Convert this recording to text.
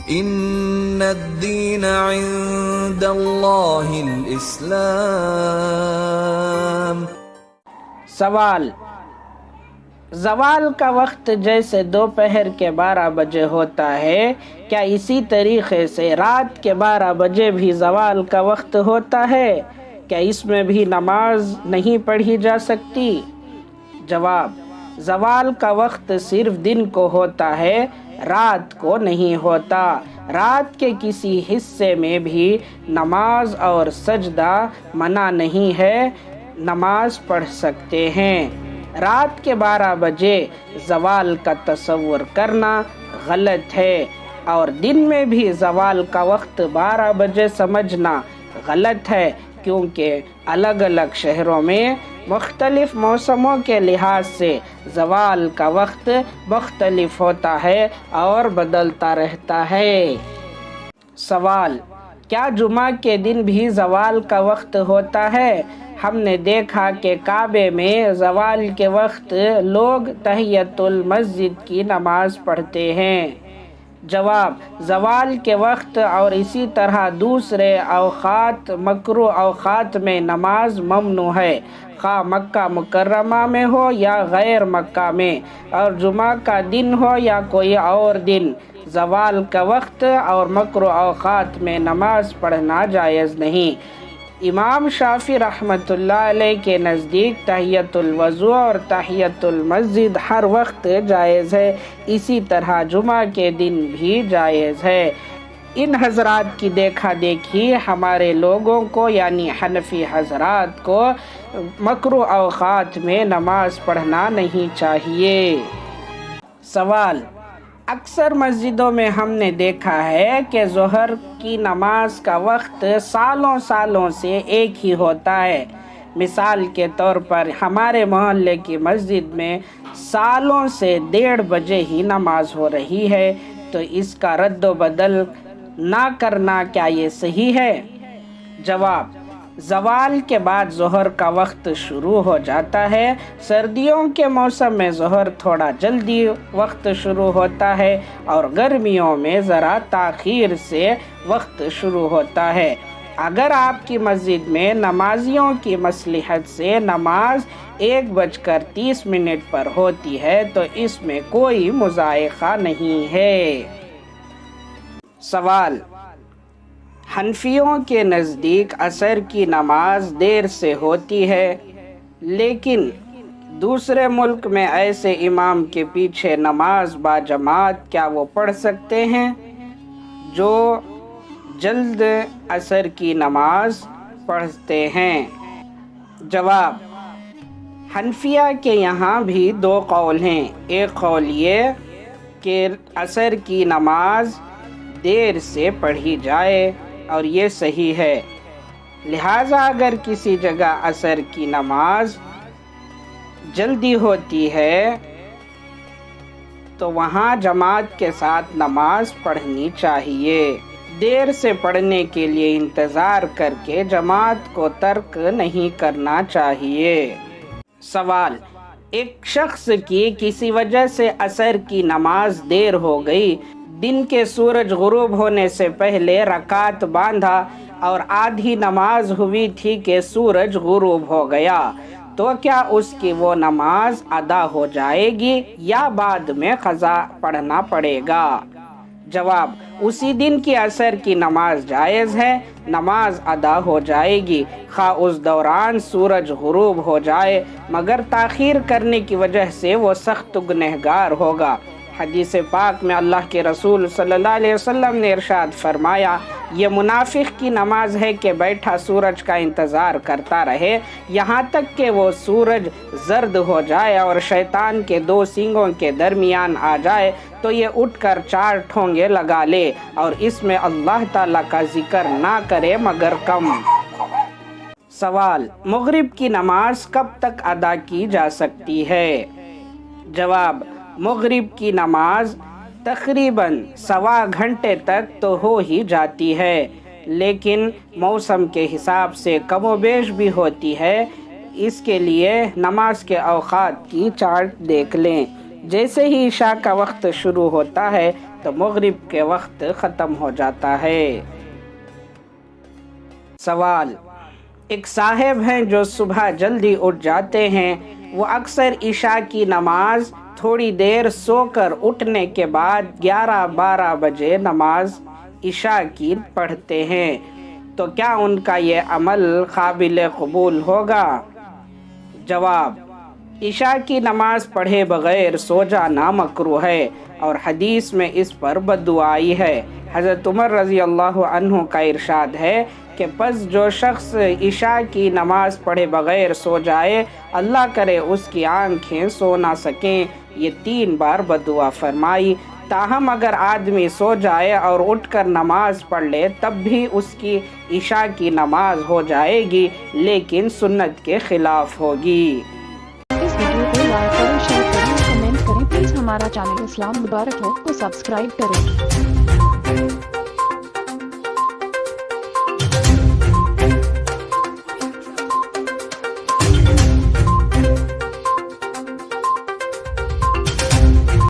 ان الدین عند اللہ الاسلام۔ سوال: زوال کا وقت جیسے دوپہر کے 12 بجے ہوتا ہے، کیا اسی طریقے سے رات کے 12 بجے بھی زوال کا وقت ہوتا ہے؟ کیا اس میں بھی نماز نہیں پڑھی جا سکتی؟ جواب: زوال کا وقت صرف دن کو ہوتا ہے، رات کو نہیں ہوتا۔ رات کے کسی حصے میں بھی نماز اور سجدہ منع نہیں ہے، نماز پڑھ سکتے ہیں۔ رات کے 12 بجے زوال کا تصور کرنا غلط ہے، اور دن میں بھی زوال کا وقت 12 بجے سمجھنا غلط ہے، کیونکہ الگ الگ شہروں میں مختلف موسموں کے لحاظ سے زوال کا وقت مختلف ہوتا ہے اور بدلتا رہتا ہے۔ سوال: کیا جمعہ کے دن بھی زوال کا وقت ہوتا ہے؟ ہم نے دیکھا کہ کعبے میں زوال کے وقت لوگ تحیۃ المسجد کی نماز پڑھتے ہیں۔ جواب: زوال کے وقت اور اسی طرح دوسرے اوقات مکروہ اوقات میں نماز ممنوع ہے، خواہ مکہ مکرمہ میں ہو یا غیر مکہ میں، اور جمعہ کا دن ہو یا کوئی اور دن۔ زوال کا وقت اور مکروہ اوقات میں نماز پڑھنا جائز نہیں۔ امام شافعی رحمۃ اللہ علیہ کے نزدیک تحیۃ الوضو اور تحیۃ المسجد ہر وقت جائز ہے، اسی طرح جمعہ کے دن بھی جائز ہے۔ ان حضرات کی دیکھا دیکھی ہمارے لوگوں کو یعنی حنفی حضرات کو مکروہ اوقات میں نماز پڑھنا نہیں چاہیے۔ سوال: اکثر مسجدوں میں ہم نے دیکھا ہے کہ ظہر کی نماز کا وقت سالوں سے ایک ہی ہوتا ہے۔ مثال کے طور پر ہمارے محلے کی مسجد میں سالوں سے 1:30 بجے ہی نماز ہو رہی ہے، تو اس کا رد و بدل نہ کرنا کیا یہ صحیح ہے؟ جواب: زوال کے بعد ظہر کا وقت شروع ہو جاتا ہے۔ سردیوں کے موسم میں ظہر تھوڑا جلدی وقت شروع ہوتا ہے، اور گرمیوں میں ذرا تاخیر سے وقت شروع ہوتا ہے۔ اگر آپ کی مسجد میں نمازیوں کی مصلحت سے نماز 1:30 پر ہوتی ہے تو اس میں کوئی مضائقہ نہیں ہے۔ سوال: حنفیوں کے نزدیک عصر کی نماز دیر سے ہوتی ہے، لیکن دوسرے ملک میں ایسے امام کے پیچھے نماز باجماعت کیا وہ پڑھ سکتے ہیں جو جلد عصر کی نماز پڑھتے ہیں؟ جواب: حنفیہ کے یہاں بھی 2 قول ہیں۔ ایک قول یہ کہ عصر کی نماز دیر سے پڑھی جائے، اور یہ صحیح ہے۔ لہٰذا اگر کسی جگہ عصر کی نماز جلدی ہوتی ہے تو وہاں جماعت کے ساتھ نماز پڑھنی چاہیے۔ دیر سے پڑھنے کے لیے انتظار کر کے جماعت کو ترک نہیں کرنا چاہیے۔ سوال: ایک شخص کی کسی وجہ سے عصر کی نماز دیر ہو گئی، دن کے سورج غروب ہونے سے پہلے رکعت باندھا اور آدھی نماز ہوئی تھی کہ سورج غروب ہو گیا، تو کیا اس کی وہ نماز ادا ہو جائے گی یا بعد میں قضا پڑھنا پڑے گا؟ جواب: اسی دن کی عصر کی نماز جائز ہے، نماز ادا ہو جائے گی، خواہ اس دوران سورج غروب ہو جائے، مگر تاخیر کرنے کی وجہ سے وہ سخت گنہگار ہوگا۔ حدیث پاک میں اللہ کے رسول صلی اللہ علیہ وسلم نے ارشاد فرمایا، یہ منافق کی نماز ہے کہ بیٹھا سورج کا انتظار کرتا رہے یہاں تک کہ وہ سورج زرد ہو جائے اور شیطان کے 2 سینگوں کے درمیان آ جائے تو یہ اٹھ کر 4 ٹھونگے لگا لے اور اس میں اللہ تعالیٰ کا ذکر نہ کرے مگر کم۔ سوال: مغرب کی نماز کب تک ادا کی جا سکتی ہے؟ جواب: مغرب کی نماز تقریباً 1.25 گھنٹے تک تو ہو ہی جاتی ہے، لیکن موسم کے حساب سے کم و بیش بھی ہوتی ہے۔ اس کے لیے نماز کے اوقات کی چارٹ دیکھ لیں۔ جیسے ہی عشاء کا وقت شروع ہوتا ہے تو مغرب کے وقت ختم ہو جاتا ہے۔ سوال: ایک صاحب ہیں جو صبح جلدی اٹھ جاتے ہیں، وہ اکثر عشاء کی نماز تھوڑی دیر سو کر اٹھنے کے بعد 11-12 بجے نماز عشاء کی پڑھتے ہیں، تو کیا ان کا یہ عمل قابل قبول ہوگا؟ جواب: عشاء کی نماز پڑھے بغیر سو جانا مکروہ ہے اور حدیث میں اس پر بددعائی ہے۔ حضرت عمر رضی اللہ عنہ کا ارشاد ہے کہ پس جو شخص عشاء کی نماز پڑھے بغیر سو جائے، اللہ کرے اس کی آنکھیں سو نہ سکیں۔ یہ 3 بار بددعا فرمائی۔ تاہم اگر آدمی سو جائے اور اٹھ کر نماز پڑھ لے تب بھی اس کی عشاء کی نماز ہو جائے گی، لیکن سنت کے خلاف ہوگی۔ اس ویڈیو کو لائک کریں، شیئر کریں، کمنٹ کریں۔ پلیز ہمارا چینل اسلام مبارک ہے کو سبسکرائب کریں۔